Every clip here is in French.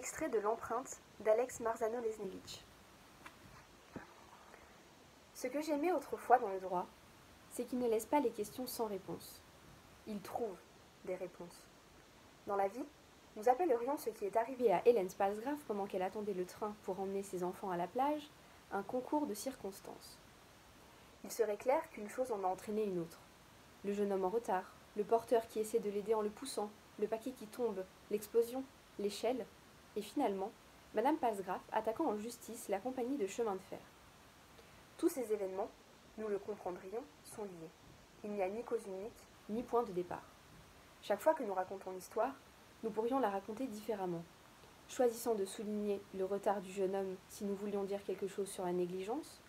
Extrait de l'empreinte d'Alex Marzano-Lesnevich. Ce que j'aimais autrefois dans le droit, c'est qu'il ne laisse pas les questions sans réponse. Il trouve des réponses. Dans la vie, nous appellerions ce qui est arrivé à Hélène Palsgraf pendant qu'elle attendait le train pour emmener ses enfants à la plage un concours de circonstances. Il serait clair qu'une chose en a entraîné une autre. Le jeune homme en retard, le porteur qui essaie de l'aider en le poussant, le paquet qui tombe, l'explosion, l'échelle, et finalement, Madame Palsgraf attaquant en justice la compagnie de chemin de fer. Tous ces événements, nous le comprendrions, sont liés. Il n'y a ni cause unique, ni point de départ. Chaque fois que nous racontons l'histoire, nous pourrions la raconter différemment, choisissant de souligner le retard du jeune homme si nous voulions dire quelque chose sur la négligence,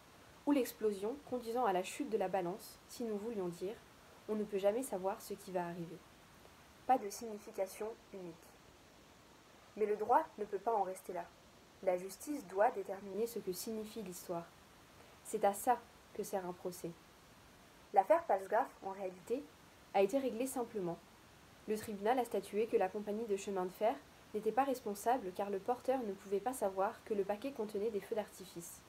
ou l'explosion conduisant à la chute de la balance si nous voulions dire « on ne peut jamais savoir ce qui va arriver ». Pas de signification unique. Mais le droit ne peut pas en rester là. La justice doit déterminer ce que signifie l'histoire. C'est à ça que sert un procès. L'affaire Palsgraf, en réalité, a été réglée simplement. Le tribunal a statué que la compagnie de chemin de fer n'était pas responsable car le porteur ne pouvait pas savoir que le paquet contenait des feux d'artifice.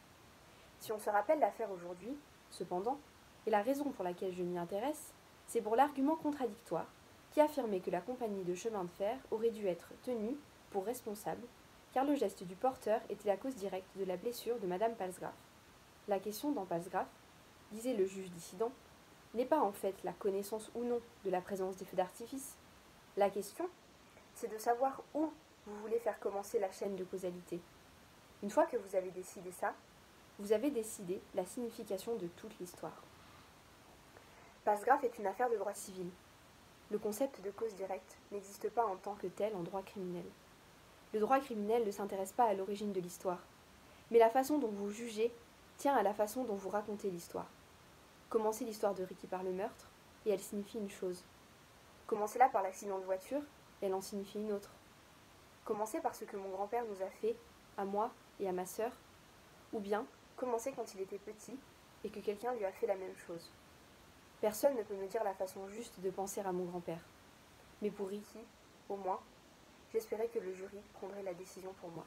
Si on se rappelle l'affaire aujourd'hui, cependant, et la raison pour laquelle je m'y intéresse, c'est pour l'argument contradictoire qui affirmait que la compagnie de chemin de fer aurait dû être tenue pour responsable, car le geste du porteur était la cause directe de la blessure de Madame Palsgraf. La question dans Palsgraf, disait le juge dissident, n'est pas en fait la connaissance ou non de la présence des feux d'artifice. La question, c'est de savoir où vous voulez faire commencer la chaîne de causalité. Une fois que vous avez décidé ça, vous avez décidé la signification de toute l'histoire. Palsgraf est une affaire de droit civil. Le concept de cause directe n'existe pas en tant que tel en droit criminel. Le droit criminel ne s'intéresse pas à l'origine de l'histoire, mais la façon dont vous jugez tient à la façon dont vous racontez l'histoire. Commencez l'histoire de Ricky par le meurtre, et elle signifie une chose. Commencez-la par l'accident de voiture, et elle en signifie une autre. Commencez par ce que mon grand-père nous a fait, à moi et à ma sœur, ou bien commencez quand il était petit, et que quelqu'un lui a fait la même chose. Personne ne peut me dire la façon juste de penser à mon grand-père. Mais pour Ricky, au moins, j'espérais que le jury prendrait la décision pour moi.